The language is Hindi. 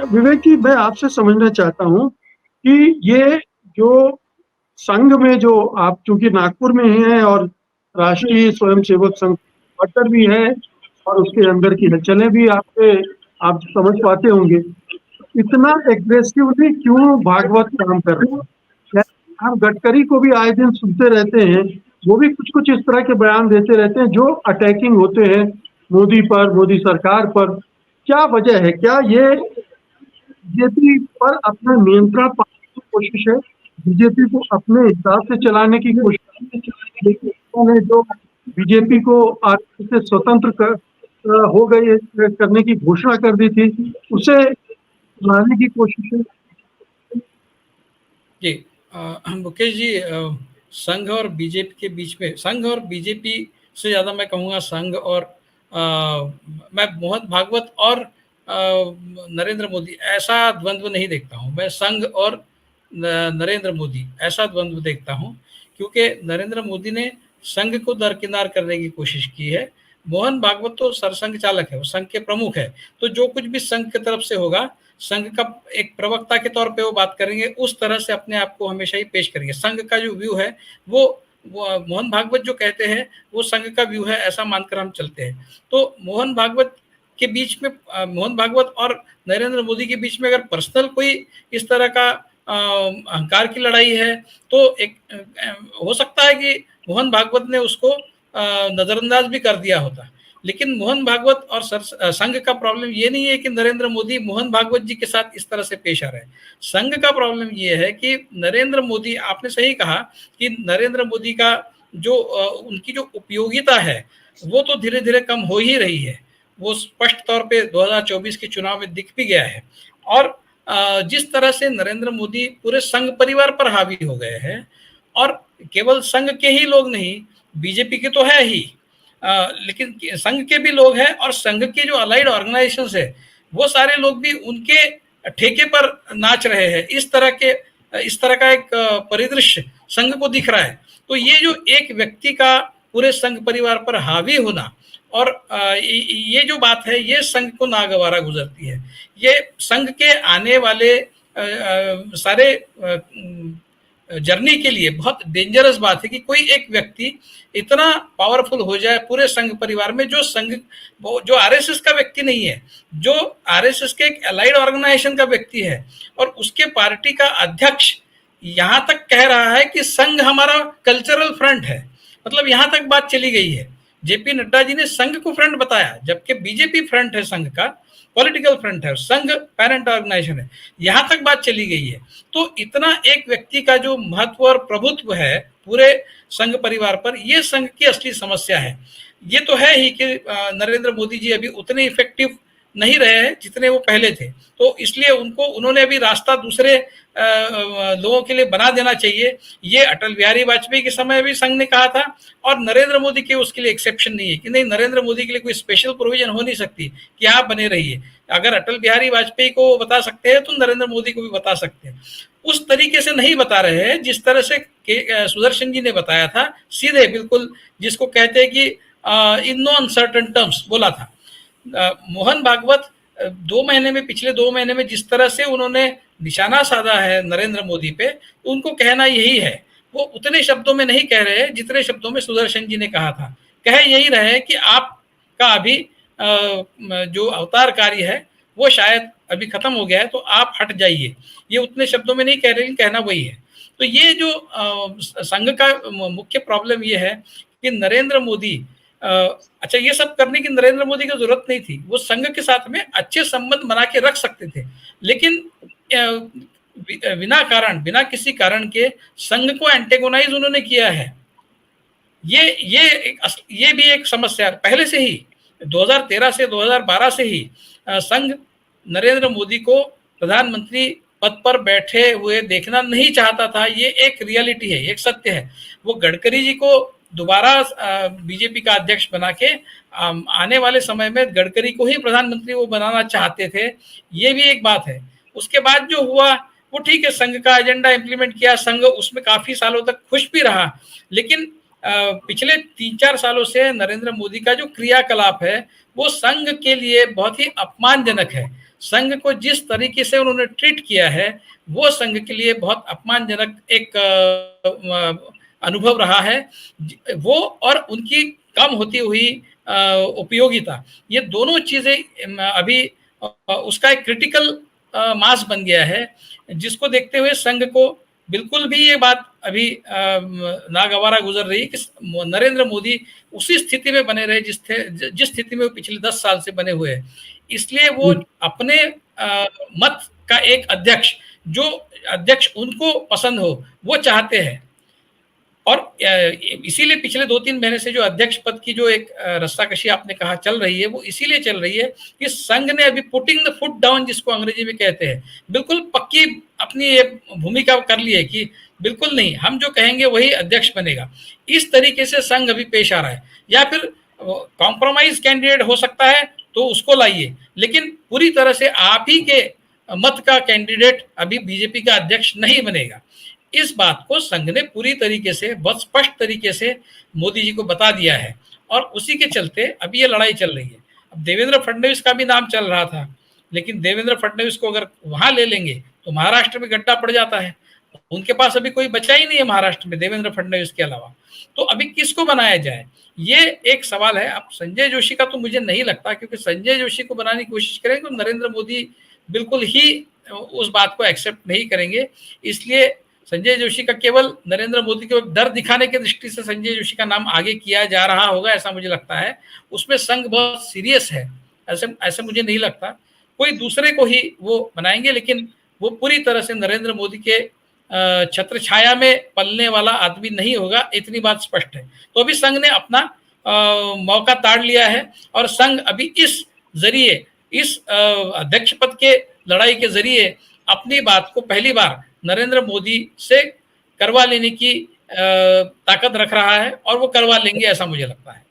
विवेक जी, मैं आपसे समझना चाहता हूँ कि ये जो संघ में जो आप चूंकि नागपुर में हैं और राष्ट्रीय स्वयंसेवक संघ क्वार्टर भी है और उसके अंदर की हलचलें भी आपके आप समझ पाते होंगे। इतना एग्रेसिवली क्यों भागवत काम कर रहे हैं? हम गडकरी को भी आए दिन सुनते रहते हैं, वो भी कुछ कुछ इस तरह के बयान देते रहते हैं जो अटैकिंग होते हैं मोदी पर, मोदी सरकार पर। क्या वजह है? क्या ये बीजेपी पर अपना नियंत्रण पाने की कोशिश है, बीजेपी को अपने हिसाब से चलाने की कोशिश है? लेकिन उन्होंने जो बीजेपी को आरएसएस से स्वतंत्र हो गई करने की घोषणा कर दी थी, उसे चलाने की कोशिश है। जी मुकेश जी, संघ और बीजेपी के बीच में, संघ और बीजेपी से ज़्यादा मैं कहूँगा संघ और मैं मोहन भागवत और नरेंद्र मोदी ऐसा द्वंद्व नहीं देखता हूँ। मैं संघ और नरेंद्र मोदी ऐसा द्वंद्व देखता हूँ, क्योंकि नरेंद्र मोदी ने संघ को दरकिनार करने की कोशिश की है। मोहन भागवत तो सरसंघ चालक है, वो संघ के प्रमुख है, तो जो कुछ भी संघ की तरफ से होगा, संघ का एक प्रवक्ता के तौर पे वो बात करेंगे, उस तरह से अपने आप को हमेशा ही पेश करेंगे। संघ का जो व्यू है वो मोहन भागवत जो कहते हैं वो संघ का व्यू है, ऐसा मानकर हम चलते हैं। तो मोहन भागवत के बीच में, मोहन भागवत और नरेंद्र मोदी के बीच में अगर पर्सनल कोई इस तरह का अहंकार की लड़ाई है, तो एक हो सकता है कि मोहन भागवत ने उसको नजरअंदाज भी कर दिया होता। लेकिन मोहन भागवत और संघ का प्रॉब्लम ये नहीं है कि नरेंद्र मोदी मोहन भागवत जी के साथ इस तरह से पेश आ रहे हैं। संघ का प्रॉब्लम ये है कि नरेंद्र मोदी, आपने सही कहा कि नरेंद्र मोदी का जो उनकी जो उपयोगिता है वो तो धीरे धीरे कम हो ही रही है। वो स्पष्ट तौर पे 2024 के चुनाव में दिख भी गया है। और जिस तरह से नरेंद्र मोदी पूरे संघ परिवार पर हावी हो गए हैं, और केवल संघ के ही लोग नहीं, बीजेपी के तो है ही, लेकिन संघ के भी लोग हैं, और संघ के जो अलाइड ऑर्गेनाइजेशंस है वो सारे लोग भी उनके ठेके पर नाच रहे हैं। इस तरह का एक परिदृश्य संघ को दिख रहा है। तो ये जो एक व्यक्ति का पूरे संघ परिवार पर हावी होना, और ये जो बात है, ये संघ को नागवारा गुजरती है। ये संघ के आने वाले सारे जर्नी के लिए बहुत डेंजरस बात है कि कोई एक व्यक्ति इतना पावरफुल हो जाए पूरे संघ परिवार में, जो आरएसएस का व्यक्ति नहीं है, जो आरएसएस के एक अलाइड ऑर्गेनाइजेशन का व्यक्ति है, और उसके पार्टी का अध्यक्ष यहां तक कह रहा है कि संघ हमारा कल्चरल फ्रंट है। मतलब यहां तक बात चली गई है। जेपी नड्डा जी ने संघ को फ्रंट बताया, जबकि बीजेपी फ्रंट है, संघ का पॉलिटिकल फ्रंट है, संघ पेरेंट ऑर्गेनाइजेशन है। यहां तक बात चली गई है। तो इतना एक व्यक्ति का जो महत्व और प्रभुत्व है पूरे संघ परिवार पर, ये संघ की असली समस्या है। ये तो है ही कि नरेंद्र मोदी जी अभी उतने इफेक्टिव नहीं रहे हैं जितने वो पहले थे, तो इसलिए उन्होंने अभी रास्ता दूसरे लोगों के लिए बना देना चाहिए। ये अटल बिहारी वाजपेयी के समय भी संघ ने कहा था, और नरेंद्र मोदी के उसके लिए एक्सेप्शन नहीं है कि नहीं, नरेंद्र मोदी के लिए कोई स्पेशल प्रोविजन हो नहीं सकती कि आप बने रहिए। अगर अटल बिहारी वाजपेयी को बता सकते हैं तो नरेंद्र मोदी को भी बता सकते हैं। उस तरीके से नहीं बता रहे हैं जिस तरह से सुदर्शन जी ने बताया था, सीधे बिल्कुल, जिसको कहते हैं कि इन नो अनसर्टन टर्म्स बोला था। मोहन भागवत पिछले 2 महीने में जिस तरह से उन्होंने निशाना साधा है नरेंद्र मोदी पे, उनको कहना यही है। वो उतने शब्दों में नहीं कह रहे जितने शब्दों में सुदर्शन जी ने कहा था। कह यही रहे कि आपका अभी जो अवतार कार्य है वो शायद अभी खत्म हो गया है, तो आप हट जाइए। ये उतने शब्दों में नहीं कह रहे, कहना वही है। तो ये जो संघ का मुख्य प्रॉब्लम ये है कि नरेंद्र मोदी, अच्छा, ये सब करने की नरेंद्र मोदी की जरूरत नहीं थी। वो संघ के साथ में अच्छे संबंध बना के रख सकते थे, लेकिन बिना किसी कारण के संघ को एंटेगोनाइज उन्होंने किया है। ये भी एक समस्या पहले से ही, 2013 से 2012 से ही संघ नरेंद्र मोदी को प्रधानमंत्री पद पर बैठे हुए देखना नहीं चाहता था। ये एक रियलिटी है, एक सत्य है। वो गडकरी जी को दोबारा बीजेपी का अध्यक्ष बना के आने वाले समय में गडकरी को ही प्रधानमंत्री वो बनाना चाहते थे। ये भी एक बात है। उसके बाद जो हुआ वो ठीक है, संघ का एजेंडा इंप्लीमेंट किया, संघ उसमें काफी सालों तक खुश भी रहा। लेकिन पिछले 3-4 सालों से नरेंद्र मोदी का जो क्रियाकलाप है वो संघ के लिए बहुत ही अपमानजनक है। संघ को जिस तरीके से उन्होंने ट्रीट किया है वो संघ के लिए बहुत अपमानजनक एक अनुभव रहा है। वो और उनकी कम होती हुई उपयोगिता, ये दोनों चीजें अभी उसका एक क्रिटिकल मास बन गया है, जिसको देखते हुए संघ को बिल्कुल भी ये बात अभी नागवारा गुजर रही कि नरेंद्र मोदी उसी स्थिति में बने रहे जिस स्थिति में वो पिछले 10 साल से बने हुए हैं। इसलिए वो अपने मत का एक अध्यक्ष, जो अध्यक्ष उनको पसंद हो वो चाहते हैं। और इसीलिए पिछले 2-3 महीने से जो अध्यक्ष पद की जो एक रस्साकशी आपने कहा चल रही है, वो इसीलिए चल रही है कि संघ ने अभी पुटिंग द फुट डाउन, जिसको अंग्रेजी में कहते हैं, बिल्कुल पक्की अपनी ये भूमिका कर ली है कि बिल्कुल नहीं, हम जो कहेंगे वही अध्यक्ष बनेगा। इस तरीके से संघ अभी पेश आ रहा है। या फिर कॉम्प्रोमाइज कैंडिडेट हो सकता है तो उसको लाइए, लेकिन पूरी तरह से आप ही के मत का कैंडिडेट अभी बीजेपी का अध्यक्ष नहीं बनेगा। इस बात को संघ ने पूरी तरीके से बहुत स्पष्ट तरीके से मोदी जी को बता दिया है, और उसी के चलते अभी ये लड़ाई चल रही है। अब देवेंद्र फडणवीस का भी नाम चल रहा था, लेकिन देवेंद्र फडणवीस को अगर वहां ले लेंगे तो महाराष्ट्र में गड्ढा पड़ जाता है। उनके पास अभी कोई बचा ही नहीं है महाराष्ट्र में देवेंद्र फडणवीस के अलावा। तो अभी किसको बनाया जाए, ये एक सवाल है। अब संजय जोशी का तो मुझे नहीं लगता, क्योंकि संजय जोशी को बनाने की कोशिश करेंगे तो नरेंद्र मोदी बिल्कुल ही उस बात को एक्सेप्ट नहीं करेंगे। इसलिए संजय जोशी का केवल नरेंद्र मोदी के डर दिखाने की दृष्टि से संजय जोशी का नाम आगे किया जा रहा होगा, ऐसा मुझे लगता है। उसमें संघ बहुत सीरियस है, ऐसे मुझे नहीं लगता। कोई दूसरे को ही वो बनाएंगे, लेकिन वो पूरी तरह से नरेंद्र मोदी के छत्र छाया में पलने वाला आदमी नहीं होगा, इतनी बात स्पष्ट है। तो अभी संघ ने अपना मौका ताड़ लिया है, और संघ अभी इस जरिए, इस अध्यक्ष पद के लड़ाई के जरिए अपनी बात को पहली बार नरेंद्र मोदी से करवा लेने की ताकत रख रहा है, और वो करवा लेंगे ऐसा मुझे लगता है।